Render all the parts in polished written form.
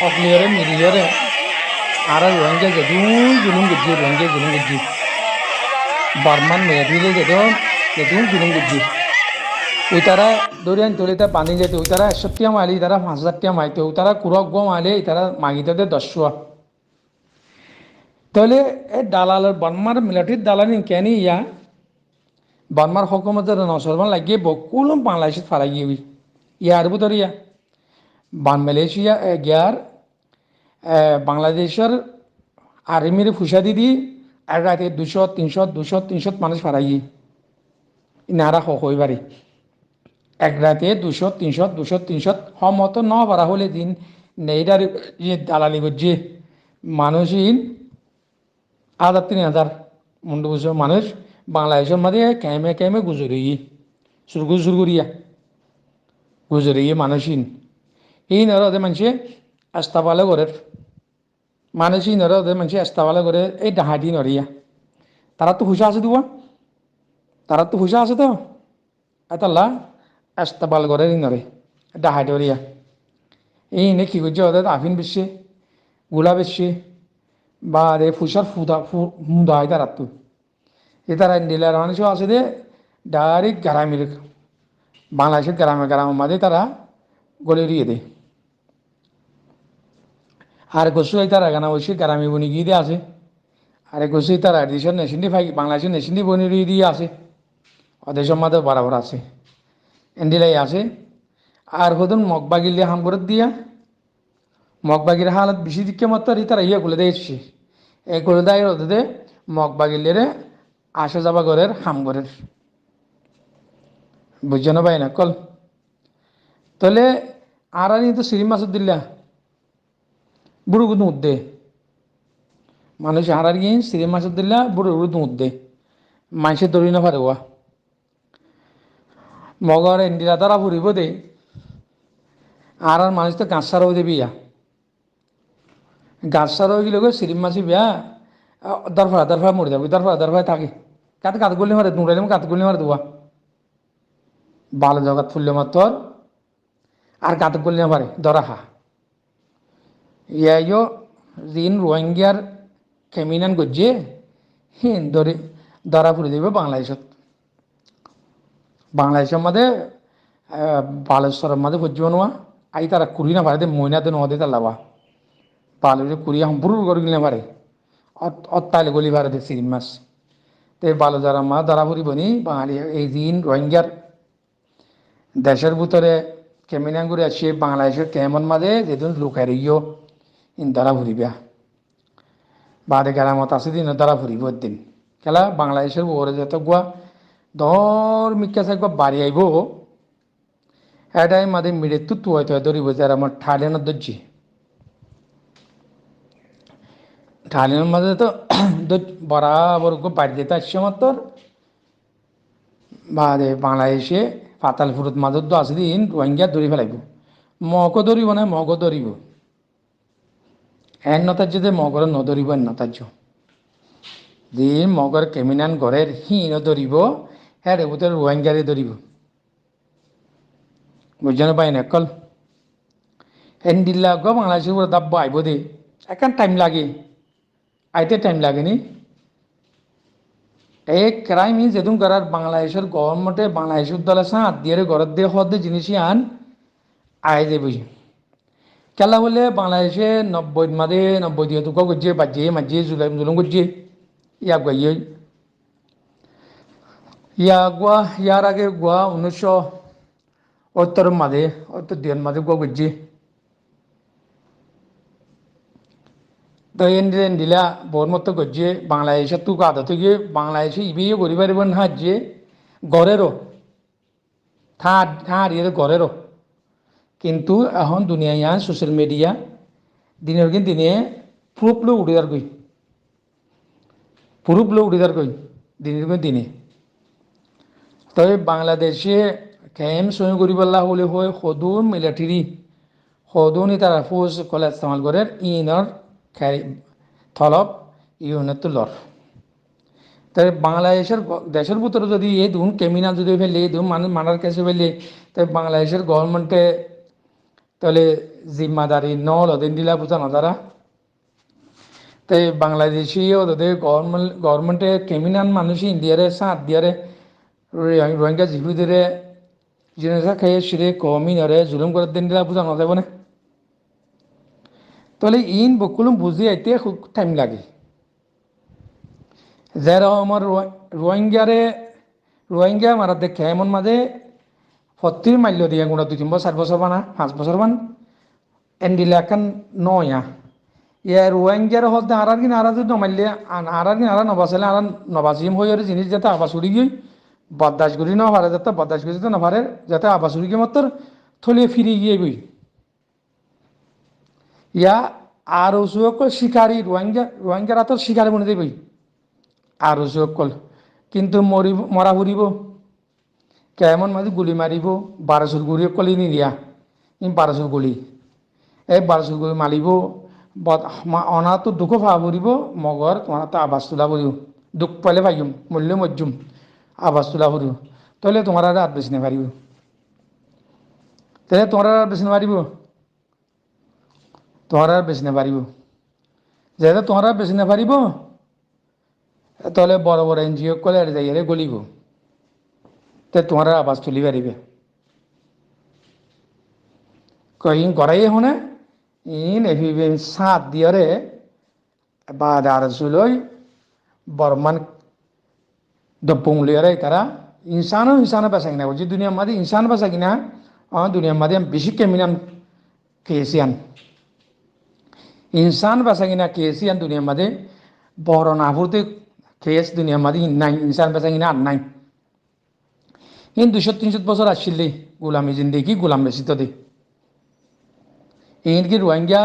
অকলিয়রে মিলিয়রে আর রোহিঙ্গা যেদুন জুলুম গজ্জি রোহিঙ্গা জুলুম গজ্জি বার্মান মেয়াদিলে যেদুন জুলুম গজ্জি ওই তারা দরিয়ান তলে তারা বাঁধি যেতে ওই তারা 100 মাইলি তারা 5,000 মাইতে ওই তারা কুরক গো মাইলে তারা মাগিতে 10 তাহলে এই দালালের বার্মার মিলিটারির দালালি কেন ইয়া বার্মার হকুমতের নসরমান লাগিয়ে বকুলম বাংলাদেশ ফারা গিয়ে ইয়ার ভিতরে ইয়া বান মালয়েশিয়া গিয়ার বাংলাদেশের আর্মির ফুসা দিদি এক রাতে 200 300 মানুষ ফারাই নারা হইবারে এক রাতে 200 300 সমত ন পারা হলে দিন নেইডার দালালি করছে মানুষই 1,000 3,000 মুন্ডু বুঝো মানুষ বাংলাদেশের মাঝে কেমে কেমে গুজরি সুরগুরিয়া গুজরি মানুষই এই নর ওদের মানুষে আস্তাবালে করে মানুষই নর ওদের মানুষে আস্তাবালে করে এই ডাহাটি নরিয়া তারা তো হুশা আছে দুয়া তারা তো হুশা আছে তো এতাল্লা আস্তাবাল করে নরে ডাহাটি ওরিয়া এই নে কি করছে ওদের আফিন বেশি গুলা বেশি বা রে ফুসার মুদা হয় তারা তো এ তারা ডিলার মানুষও আছে দে ডাইরেক্ট গ্রামের বাংলাদেশের গ্রামের মাঝে তারা গলে দিয়ে দেয় আর গোসু তারা গানা বসে গ্রামে বনি গিয়ে দিয়ে আছে আরে গোসু তারা দেশের নেশিন্দি ফাই বাংলাদেশের নেশিন্দি বনি দিয়ে আছে অদেশের মাঝে বরাবর আছে এন্ডিলাই আছে আর হদুন মগবাগিলে হামগরত দিয়া মগবাগির হালত বেশি দিকে মাত্র তারা ইয়ে গুলে দিয়েছে এই গুলে দেয় রোদে মগবাগিলেরে আসা যাবা ঘরের হামগরের বুঝছো না ভাই না কল তাহলে আর তো সিরিম মাসুদ দিল্লা বুড়ো গুদু উদ্দে মানুষ হারার গিয়ে সিরিম মাসুদ দিল্লা বুড়ো গুদু উদ্দে মানুষের দৌড়ি না পারে ওয়া মগর এন্ডিরা তারা ফুরিব দে আর মানুষ তো গাছ সারা দেবি ইয়া গাছ সারা হয়ে গেলে সিরিম মাসি বিয়া দরফা মরে যাবে দরফা থাকে কাত গলি মারে নুড়াইলে কাত গলি মারে দেওয়া ভালো জগৎ ফুললে মাত্র আর কাত গলি না পারে দরাহা ইয়াইও ঋণ রোহিঙ্গার কেমিনান গজ্জে হিন ধরা ফুলে দেবে বাংলাদেশের মধ্যে বালেশ্বরের মধ্যে বুঝবো নোয়া আই তারা কুড়ি না পারে মইনাতে নদে তার লাভা বালুরে কুড়িয়া সম্পূর্ণ করে গিলে পারে অত্তালে গলি পারে সিরিম মাছ তো বালো যারা মা ধরা ফুরিব নি বাঙালি এই ঋণ রোহিঙ্গার দেশের ভিতরে কেমিনান করে আসছে বাংলাদেশের কেমন মাঝে যেদিন লুকাই রইও ইন ধরা ফুরিবা বাদে গেলামত আছে দিন ধরা ফুরিব দিন খেলা বাংলাদেশের ওরে যত গুয়া ধর্মিকা সাইক বাড়ি আইব এটাই মাঝে মিড়ে তুতু হয়তো ধরিব যে আমার ঠালিয়ানোর ধরছি ঠালিয়ানোর মাঝে তো বরাবর বাড়ি যেতে আসছে আমার তোর বাদে বাংলাদেশে পাতালপুরত মাজত আছে দিন রোহিঙ্গা ধরি ফেলাইব মগও ধরিব না মগও ধরিব এন নতার্য যে মগর নধরিব এন নতার্য যে মগর কেমিনান ঘরের হিন ধরিব হ্যাঁ রে ভিতরে রোহিঙ্গারে ধরিব বুঝছেন পাই না কল এন দিল্লা গো বাংলাদেশের উপরে দাব্য আইব দে এখন টাইম লাগে আইতে টাইম লাগেনি এই ক্রাইম যেদুন করার বাংলাদেশের গভর্নমেন্টে বাংলাদেশের দলে সাঁত দিয়ে ঘরের দিয়ে হওয়ার দিয়ে জিনিসই আন আয় যে বুঝি খেলা বলে বাংলাদেশে 90 দিয়ে তুকা করছে বাজিয়ে মাজিয়ে জুলুম করছে ইয়া গাইয়ে ইয়ার আগে গোয়া 1970 মাঝে 72 মাঝে গোয়া করছে তো এন দিলা বোর মতো করছে বাংলাদেশের তুকা আদত গিয়ে বাংলাদেশে ইবিয়ে করি পারিব না যে গড়েরও ঠাঁ ইয়ে গড়েরও কিন্তু এখন দুনিয়া সোশ্যাল মিডিয়া দিনের দিনে প্রুফ লো উড়িদার কই দিনের দিনে তবে বাংলাদেশে কেম সহি করি পাল্লা হলে হয় সদুন মিলিটারি সদুনি তারা ফৌজ কলে ইস্তেমাল করে ইনর থলপ ইউনের তুলর তাই বাংলাদেশের দেশের ভিতরে যদি এই ধরুন ক্রিমিনাল যদি ফেলে এই ধরুন মানুষ মারার কেসে ফেলে তাই বাংলাদেশের গভর্নমেন্টে তাহলে জিম্মাদারি নল ওদের দিলা বুঝানো তারা তাই বাংলাদেশি ওদের গভর্নমেন্টে ক্রিমিনাল মানুষ ইন্ডিয়ারে সাথ দিয়ারে রোহিঙ্গা জিহুদের জিনিসা খাইয়ে সিরে কমিনরে জুলুম করে দিন দিলা বুঝানো যাবে না তাহলে ইন বকুলুম বুঝি আইতে খুব টাইম লাগে যারা আমার রোহিঙ্গা মারা দেখে এমন মাঝে 40 মাইল দিয়ে গুণা 2-3 বছর 4 বছর বানা 5 বছর বান এন্ডিলাকান নয়া ইয়া রোহিঙ্গার হতে আরার কিনা আরা যদি নমাইলে আরার কিনা আরা নবাসলে আরা নবাসিম হয়ে জিনিস যাতে আবাস উড়ি গিয়ে বদাস করি না পারে যাতে বদাস করি যাতে না পারে যাতে আবাস উড়ি গিয়ে মাত্র থলিয়ে ফিরে গিয়ে বই ইয়া আর সকল শিকারী রোহিঙ্গারা তো শিকারী বনে দেবই আর সকল কিন্তু মরা ফুরিব কেমন মাঝে গুলি মারিব 1200 গুলি কলি নিদিয়া 1200 গুলি এই 1200 গুলি মারিব অনাতো দুঃখ ভা ফুরিব মগর তোমার তো আবাস তোলা ফুরিব দুঃখ পাইলে ভাইম মূল্য মজ্জুম আবাস তোলা ফুরিব তাহলে তোমার আর বেশি না পারিব তাহলে তোমার আর বেশি না পারিব তোমার আর বেশি না পারিব যেহেতু তোমার আর বেশি না পারিব তাহলে বড় বড় এনজিও কলে যাইয়ারে গলিব তে তোমার আবাস তুলি পারিবে কহিন করাই হনে ইন এভিবেন সাত দিয়ারে বা দারসুলই বর্মান দপুংলিয়ারে তারা ইনসানো বাসাই না যে দুনিয়ার মাঝে ইনসান বাসা কিনা দুনিয়ার মাঝে বেশি কেমিনাম কেসিয়ান ইনসান বাসা কিনা কেসিয়ান দুনিয়ার মাঝে বড় না ফুরতে কেস দুনিয়ার মাঝে নাই ইনসান বাসা কিনা আর নাই ইন 200-300 বছর আসছিলি গোলামি জিন্দেগি গোলাম বেশি তো দে ইনকি রোহিঙ্গা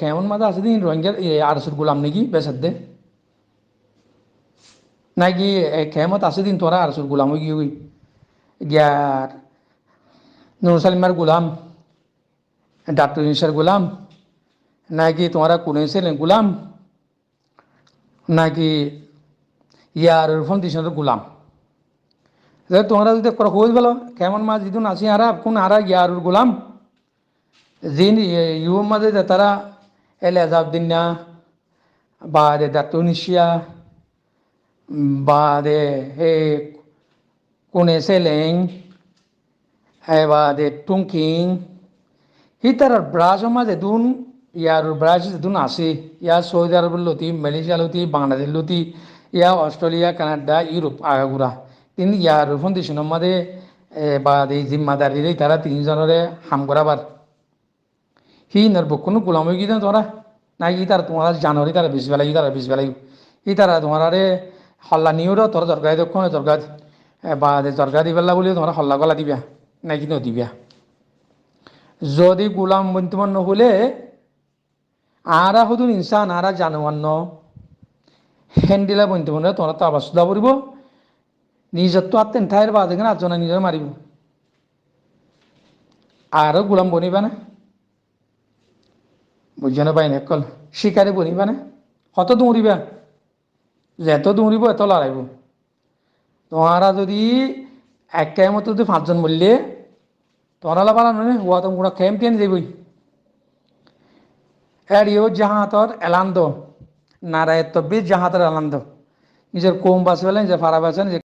কেমন মাঝে আছে দিন রোহিঙ্গার আরসুর গোলাম নাকি বেসার দে নাকি কেমত আছে দিন তোরা আরসুর গোলাম হয়ে গিয়ে গিয়ার নুরসালিমার গোলাম ডাক্তার ইনসার গোলাম নাকি তোমরা কোনে ছিলেন গোলাম নাকি ইয়ার ফাউন্ডেশনের গোলাম তোমরা যদি খোঁজ বলো কেমন মাছ যদি আসি আরা কোন আরা ইয়ার গোলাম জিন ইউর মাঝে তারা এলাজাউদ্দিনা বা দে দাতুনিশিয়া বা দে হে কোনে সেলেং বা দে টুংকিং হিতার ব্রাজ মাঝে দুন ইয়ার ব্রাজ দুন আসে ইয়ার সৌদি আরব লতি মালয়েশিয়া লতি বাংলাদেশ লতি ইয়া অস্ট্রেলিয়া কানাডা ইউরোপ আগাগুড়া তিনি ইয়ার ফাউন্ডেশনের মাঝে বা এই জিম্মাদারি তারা 3 জনরে হাম করাবার হি নর বকুন গোলাম হয়ে গিয়ে তোমরা নাকি তারা তোমার জানুয়ারি তারা বিশ বেলাই ই তারা তোমার হল্লা নিউর তোর দরকার দক্ষণ দরকার বা দরকার দিবেলা বলে তোমরা হল্লা গলা দিবা নাকি নদিবা যদি গোলাম বন্তমান নহলে আরা হদুন ইনসান আরা জানোয়ার ন হ্যান্ডিলা বন্তমান তোমরা তো আবার সুদা পড়ব নিজের তো আত্মেন ঠাইয়ের বাদ এখানে আটজনা নিজের মারিব আরও গোলাম বনিবা না বুঝানো পাই না কল শিকারে বনিবা না কত দৌড়িবা যেত দৌড়িব এত লড়াইব তোমারা যদি এক মতো যদি 5 জন বললে তোরা পালা নয় হওয়া তো পুরা ক্যাম্পিয়ন যাবই এড়িও জাহাতর এলান্দ নারায়ত্ব বীর জাহাতর এলান্দ নিজের কোম বাঁচবেলেন যে ফারা বাঁচেন